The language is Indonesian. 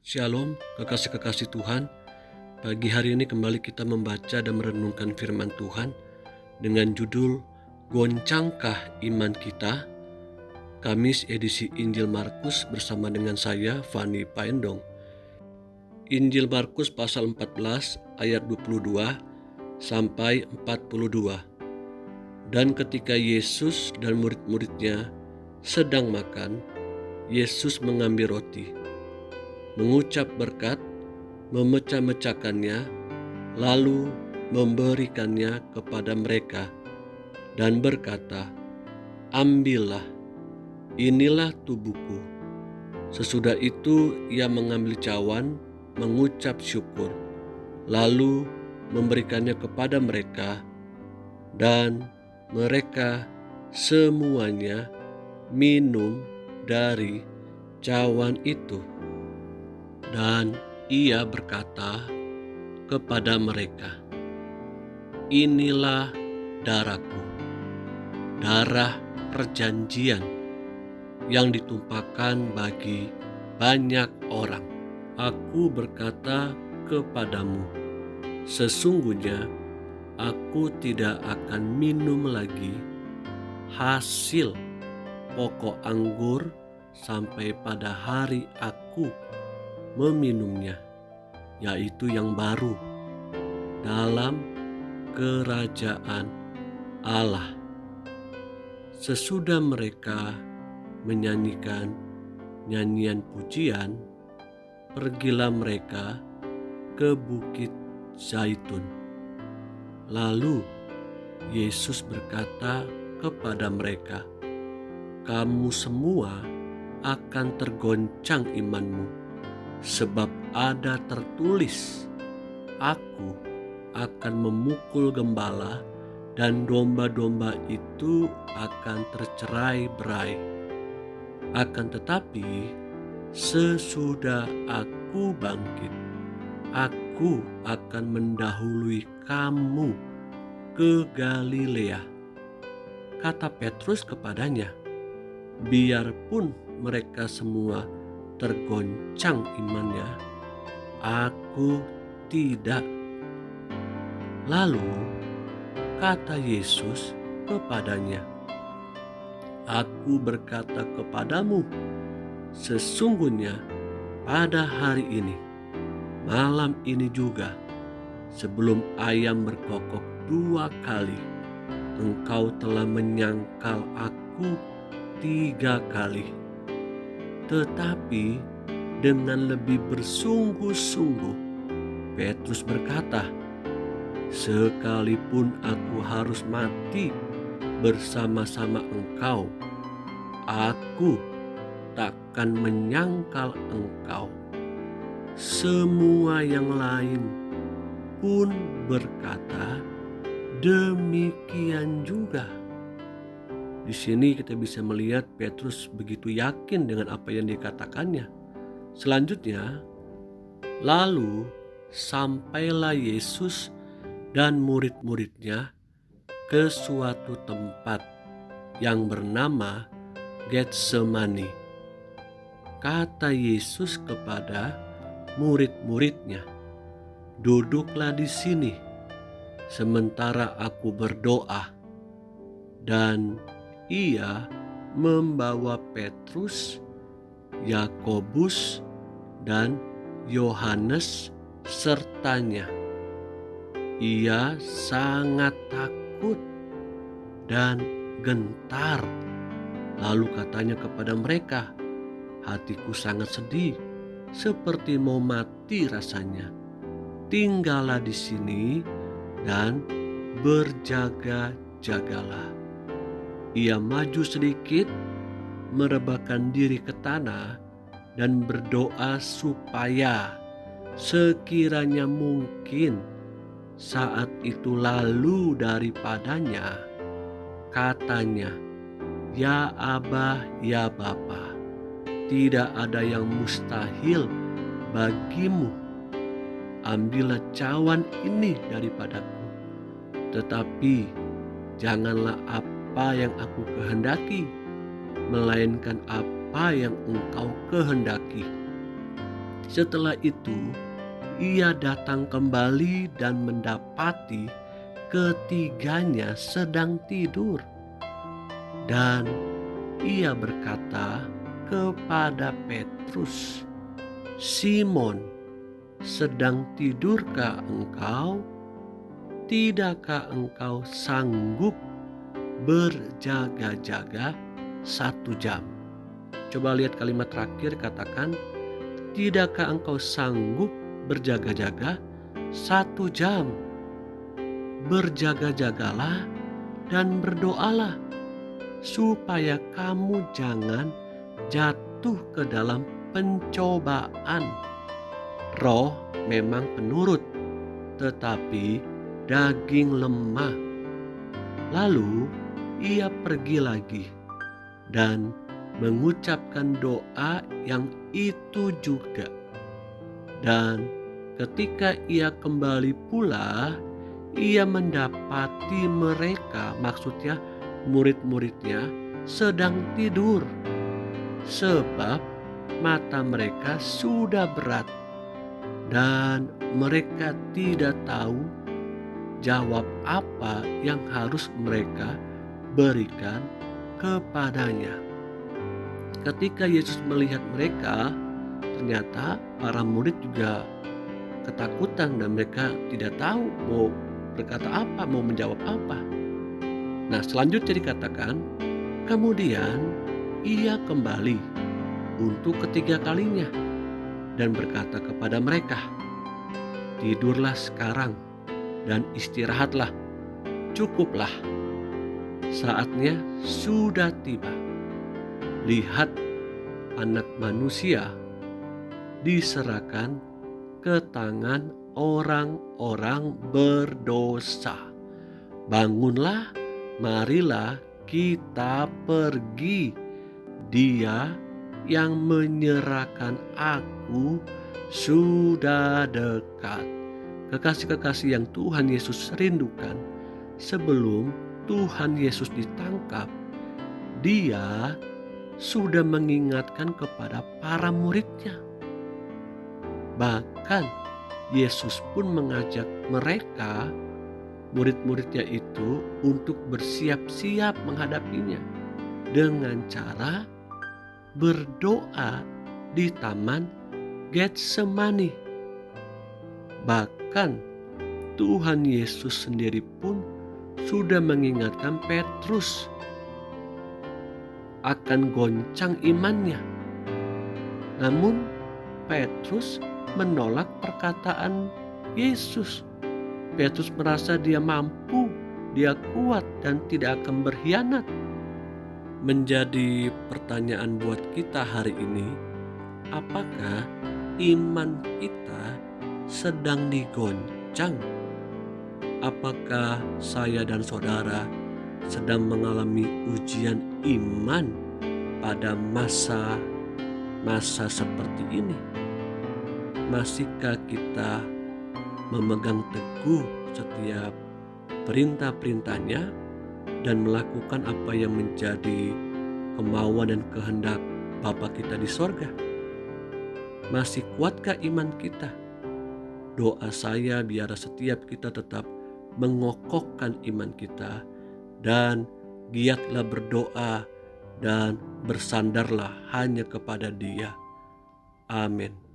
Shalom, kekasih-kekasih Tuhan. Pagi hari ini kembali kita membaca dan merenungkan firman Tuhan dengan judul Goncangkah Iman Kita? Kamis edisi Injil Markus bersama dengan saya, Fani Paendong. Injil Markus pasal 14 ayat 22 sampai 42. Dan ketika Yesus dan murid-muridnya sedang makan, Yesus mengambil roti, mengucap berkat, memecah-mecahkannya, lalu memberikannya kepada mereka dan berkata, "Ambillah, inilah tubuhku." Sesudah itu ia mengambil cawan, mengucap syukur, lalu memberikannya kepada mereka, dan mereka semuanya minum dari cawan itu. Dan ia berkata kepada mereka, "Inilah darahku, darah perjanjian yang ditumpahkan bagi banyak orang. Aku berkata kepadamu, sesungguhnya aku tidak akan minum lagi hasil pokok anggur sampai pada hari aku meminumnya, yaitu yang baru dalam kerajaan Allah." Sesudah mereka menyanyikan nyanyian pujian, pergilah mereka ke Bukit Zaitun. Lalu Yesus berkata kepada mereka, "Kamu semua akan tergoncang imanmu, sebab ada tertulis, Aku akan memukul gembala dan domba-domba itu akan tercerai-berai. Akan tetapi sesudah aku bangkit, aku akan mendahului kamu ke Galilea." Kata Petrus kepadanya, "Biarpun mereka semua tergoncang imannya, aku tidak." Lalu kata Yesus kepadanya, "Aku berkata kepadamu, sesungguhnya pada hari ini, malam ini juga, sebelum ayam berkokok 2 kali, engkau telah menyangkal aku 3 kali." Tetapi dengan lebih bersungguh-sungguh Petrus berkata, "Sekalipun aku harus mati bersama-sama engkau, aku takkan menyangkal engkau." Semua yang lain pun berkata demikian juga. Di sini kita bisa melihat Petrus begitu yakin dengan apa yang dikatakannya. Selanjutnya, lalu sampailah Yesus dan murid-muridnya ke suatu tempat yang bernama Getsemani. Kata Yesus kepada murid-muridnya, "Duduklah di sini sementara aku berdoa." Dan ia membawa Petrus, Yakobus, dan Yohanes sertanya. Ia sangat takut dan gentar. Lalu katanya kepada mereka, "Hatiku sangat sedih, seperti mau mati rasanya. Tinggallah di sini dan berjaga-jagalah." Ia maju sedikit, merebahkan diri ke tanah, dan berdoa supaya sekiranya mungkin saat itu lalu daripadanya. Katanya, "Ya Aba, ya Bapa, tidak ada yang mustahil bagimu. Ambillah cawan ini daripadaku, tetapi janganlah apa yang aku kehendaki, melainkan apa yang engkau kehendaki." Setelah itu, ia datang kembali dan mendapati ketiganya sedang tidur. Dan ia berkata kepada Petrus, "Simon, sedang tidurkah engkau? Tidakkah engkau sanggup berjaga-jaga 1 jam?" Coba lihat kalimat terakhir, katakan, "Tidakkah engkau sanggup berjaga-jaga 1 jam? Berjaga-jagalah dan berdoalah, supaya kamu jangan jatuh ke dalam pencobaan. Roh memang penurut, tetapi daging lemah." Lalu ia pergi lagi dan mengucapkan doa yang itu juga. Dan ketika ia kembali pula, ia mendapati mereka, maksudnya murid-muridnya, sedang tidur, sebab mata mereka sudah berat dan mereka tidak tahu jawab apa yang harus mereka berikan kepadanya. Ketika Yesus melihat mereka, ternyata para murid juga ketakutan dan mereka tidak tahu mau berkata apa, mau menjawab apa. Nah, selanjutnya dikatakan, kemudian ia kembali untuk ketiga kalinya dan berkata kepada mereka, "Tidurlah sekarang dan istirahatlah, cukuplah. Saatnya sudah tiba. Lihat, Anak Manusia diserahkan ke tangan orang-orang berdosa. Bangunlah, marilah kita pergi. Dia yang menyerahkan aku sudah dekat." Kekasih-kekasih yang Tuhan Yesus rindukan, sebelum Tuhan Yesus ditangkap, Dia sudah mengingatkan kepada para muridnya. Bahkan Yesus pun mengajak mereka, murid-muridnya itu, untuk bersiap-siap menghadapinya dengan cara berdoa di Taman Getsemani. Bahkan Tuhan Yesus sendiri pun sudah mengingatkan Petrus akan goncang imannya. Namun Petrus menolak perkataan Yesus. Petrus merasa dia mampu, dia kuat dan tidak akan berkhianat. Menjadi pertanyaan buat kita hari ini, apakah iman kita sedang digoncang? Apakah saya dan saudara sedang mengalami ujian iman pada masa seperti ini? Masihkah kita memegang teguh setiap perintah-perintahnya dan melakukan apa yang menjadi kemauan dan kehendak Bapa kita di sorga? Masih kuatkah iman kita? Doa saya biar setiap kita tetap mengokohkan iman kita dan giatlah berdoa dan bersandarlah hanya kepada Dia. Amin.